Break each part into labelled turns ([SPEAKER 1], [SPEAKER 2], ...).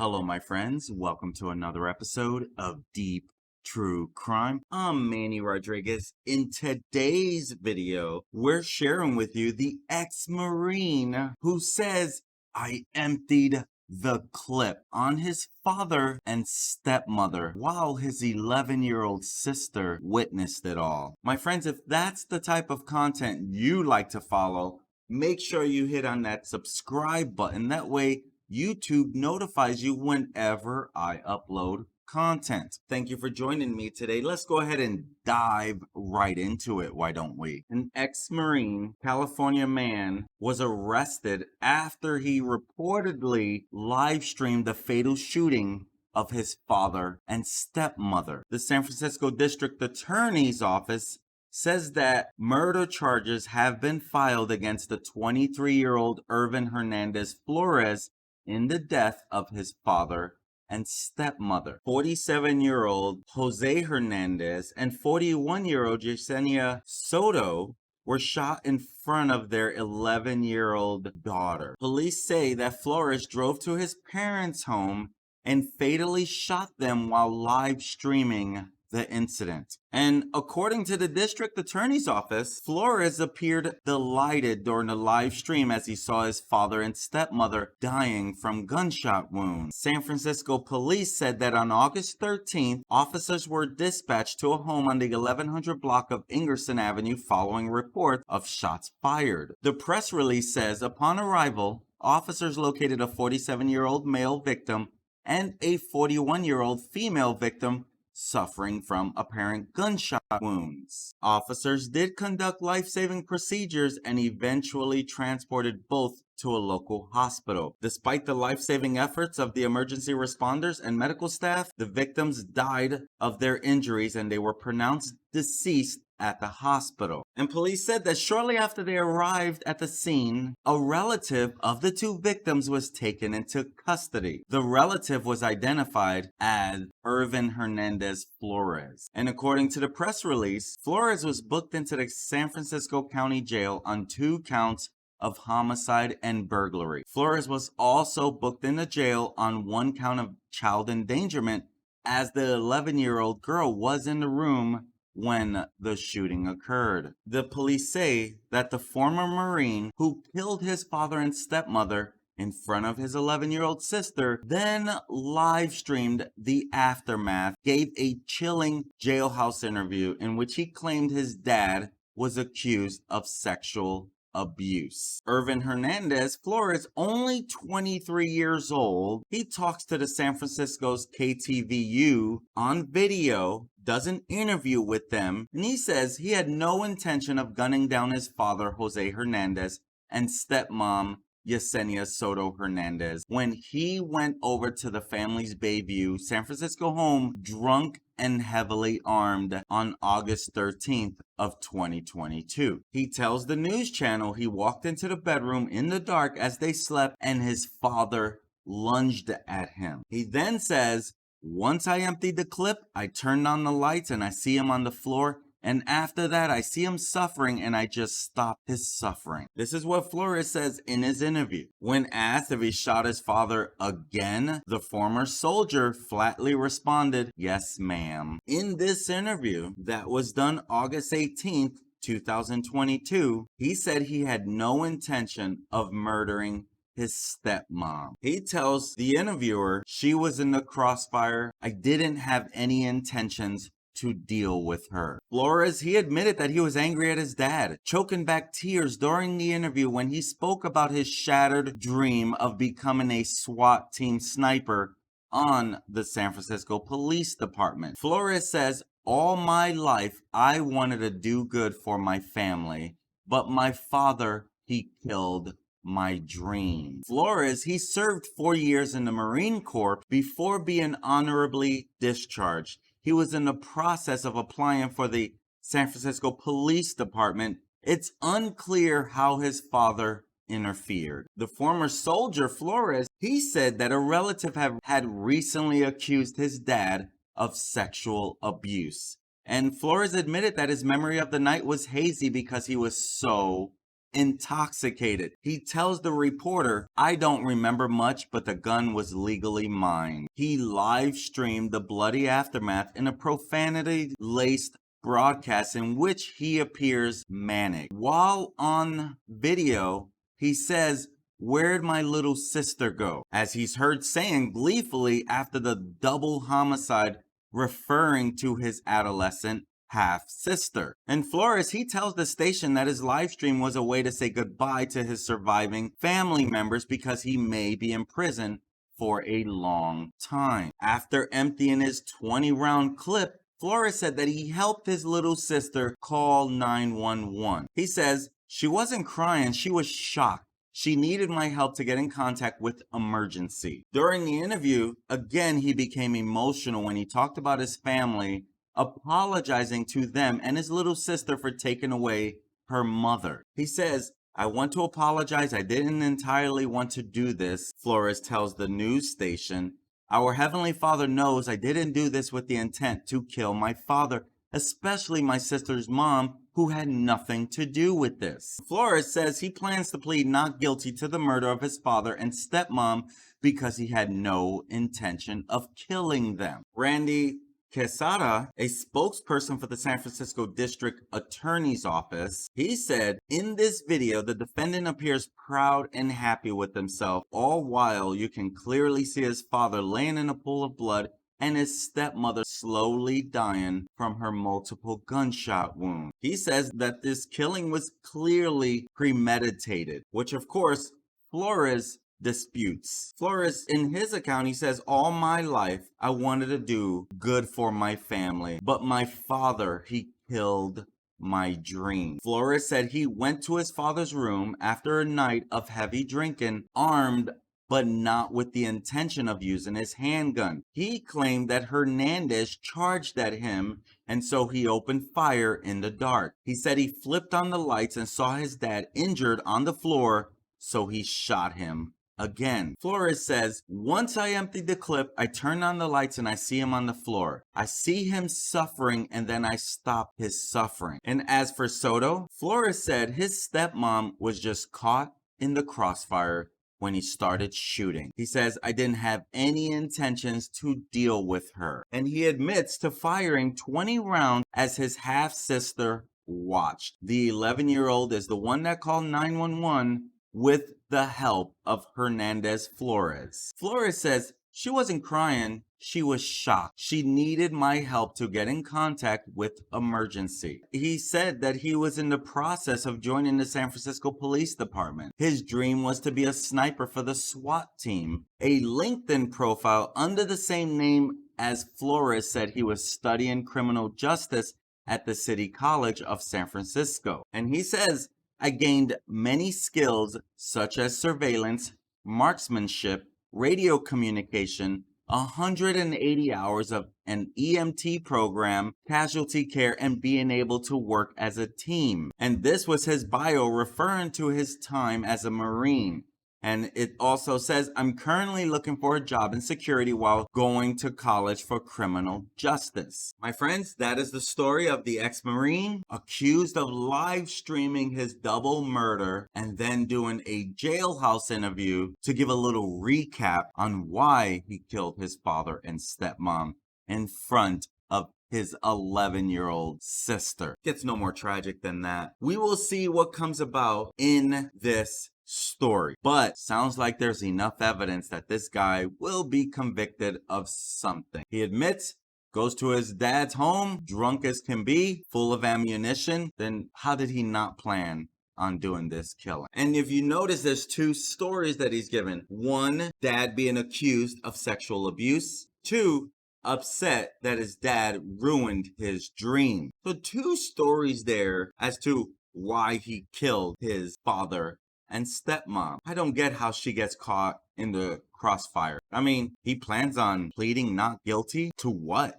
[SPEAKER 1] Hello, my friends. Welcome to another episode of Deep True Crime. I'm Manny Rodriguez. In today's video, we're sharing with you the ex-Marine who says, I emptied the clip on his father and stepmother while his 11-year-old sister witnessed it all. My friends, if that's the type of content you like to follow, make sure you hit on that subscribe button. That way, YouTube notifies you whenever I upload content. Thank you for joining me today. Let's go ahead and dive right into it, why don't we? An ex-Marine California man was arrested after he reportedly live streamed the fatal shooting of his father and stepmother. The San Francisco District Attorney's Office says that murder charges have been filed against the 23-year-old Irvin Hernandez Flores in the death of his father and stepmother. 47-year-old Jose Hernandez and 41-year-old Yesenia Soto were shot in front of their 11-year-old daughter. Police say that Flores drove to his parents' home and fatally shot them while live streaming the incident. And according to the district attorney's office, Flores appeared delighted during the live stream as he saw his father and stepmother dying from gunshot wounds. San Francisco police said that on August 13th, officers were dispatched to a home on the 1100 block of Ingerson Avenue following reports of shots fired. The press release says, upon arrival, officers located a 47-year-old male victim and a 41-year-old female victim suffering from apparent gunshot wounds. Officers did conduct life-saving procedures and eventually transported both to a local hospital. Despite the life-saving efforts of the emergency responders and medical staff, the victims died of their injuries and they were pronounced deceased at the hospital. And police said that shortly after they arrived at the scene, a relative of the two victims was taken into custody. The relative was identified as Irvin Hernandez Flores. And according to the press release, Flores was booked into the San Francisco County Jail on 2 counts of homicide and burglary. Flores was also booked into jail on 1 count of child endangerment, as the 11-year-old girl was in the room when the shooting occurred. The police say that the former Marine who killed his father and stepmother in front of his 11-year-old sister then live streamed the aftermath, gave a chilling Jailhouse interview in which he claimed his dad was accused of sexual abuse. Irvin Hernandez Flores, only 23 years old, he talks to the San Francisco's KTVU on video, does an interview with them, and he says he had no intention of gunning down his father, Jose Hernandez, and stepmom, Yesenia Soto Hernandez, when he went over to the family's Bayview, San Francisco home, drunk and heavily armed on August 13th of 2022. He tells the news channel he walked into the bedroom in the dark as they slept and his father lunged at him. He then says, once I emptied the clip, I turned on the lights and I see him on the floor. And after that, I see him suffering and I just stopped his suffering. This is what Flores says in his interview. When asked if he shot his father again, the former soldier flatly responded, yes, ma'am. In this interview that was done August 18th, 2022, he said he had no intention of murdering his stepmom. He tells the interviewer she was in the crossfire. I didn't have any intentions to deal with her. Flores, he admitted that he was angry at his dad, choking back tears during the interview when he spoke about his shattered dream of becoming a SWAT team sniper on the San Francisco Police Department. Flores says, all my life I wanted to do good for my family, but my father, he killed my dream. Flores, he served 4 years in the Marine Corps before being honorably discharged. He was in the process of applying for the San Francisco Police Department. It's unclear how his father interfered. The former soldier, Flores, he said that a relative had recently accused his dad of sexual abuse. And Flores admitted that his memory of the night was hazy because he was so intoxicated. He tells the reporter, "I don't remember much, but the gun was legally mine." He live streamed the bloody aftermath in a profanity-laced broadcast in which he appears manic. While on video, he says, "Where'd my little sister go?" as he's heard saying gleefully after the double homicide, referring to his adolescent half-sister. And Flores, he tells the station that his live stream was a way to say goodbye to his surviving family members because he may be in prison for a long time. After emptying his 20-round clip, Flores said that he helped his little sister call 911. He says, "She wasn't crying, she was shocked. She needed my help to get in contact with emergency." During the interview, again, he became emotional when he talked about his family, apologizing to them and his little sister for taking away her mother. He says, "I want to apologize. I didn't entirely want to do this," Flores tells the news station. "Our Heavenly Father knows I didn't do this with the intent to kill my father, especially my sister's mom, who had nothing to do with this." Flores says he plans to plead not guilty to the murder of his father and stepmom because he had no intention of killing them. Randy Quesada, a spokesperson for the San Francisco District Attorney's Office, he said, "In this video, the defendant appears proud and happy with himself, all while you can clearly see his father laying in a pool of blood and his stepmother slowly dying from her multiple gunshot wounds." He says that this killing was clearly premeditated, which of course Flores disputes. Flores, in his account, he says, "All my life, I wanted to do good for my family, but my father, he killed my dream." Flores said he went to his father's room after a night of heavy drinking, armed but not with the intention of using his handgun. He claimed that Hernandez charged at him, and so he opened fire in the dark. He said he flipped on the lights and saw his dad injured on the floor, so he shot him again. Flores says, "Once I emptied the clip, I turn on the lights and I see him on the floor. I see him suffering and then I stop his suffering." And as for Soto, Flores said his stepmom was just caught in the crossfire when he started shooting. He says, "I didn't have any intentions to deal with her." And he admits to firing 20 rounds as his half-sister watched. The 11-year-old is the one that called 911 with the help of Hernandez Flores. Flores says she wasn't crying, she was shocked. She needed my help to get in contact with emergency. He said that he was in the process of joining the San Francisco Police Department. His dream was to be a sniper for the SWAT team. A LinkedIn profile under the same name as Flores said he was studying criminal justice at the City College of San Francisco. And he says, "I gained many skills such as surveillance, marksmanship, radio communication, 180 hours of an EMT program, casualty care, and being able to work as a team." And this was his bio referring to his time as a Marine. And it also says, "I'm currently looking for a job in security while going to college for criminal justice." My friends, that is the story of the ex-Marine accused of live streaming his double murder and then doing a jailhouse interview to give a little recap on why he killed his father and stepmom in front of his 11-year-old sister. Gets no more tragic than that. We will see what comes about in this story, but sounds like there's enough evidence that this guy will be convicted of something. He admits, goes to his dad's home, drunk as can be, full of ammunition. Then how did he not plan on doing this killing? And if you notice, there's two stories that he's given. One, dad being accused of sexual abuse. Two, upset that his dad ruined his dream. So two stories there as to why he killed his father and stepmom. I don't get how she gets caught in the crossfire. I mean, he plans on pleading not guilty to what?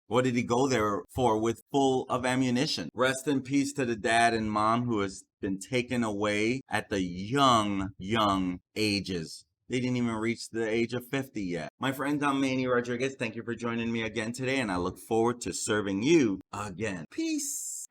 [SPEAKER 1] What did he go there for with full of ammunition? Rest in peace to the dad and mom who has been taken away at the young ages. They didn't even reach the age of 50 yet. My friend, I'm Manny Rodriguez. Thank you for joining me again today, and I look forward to serving you again. Peace.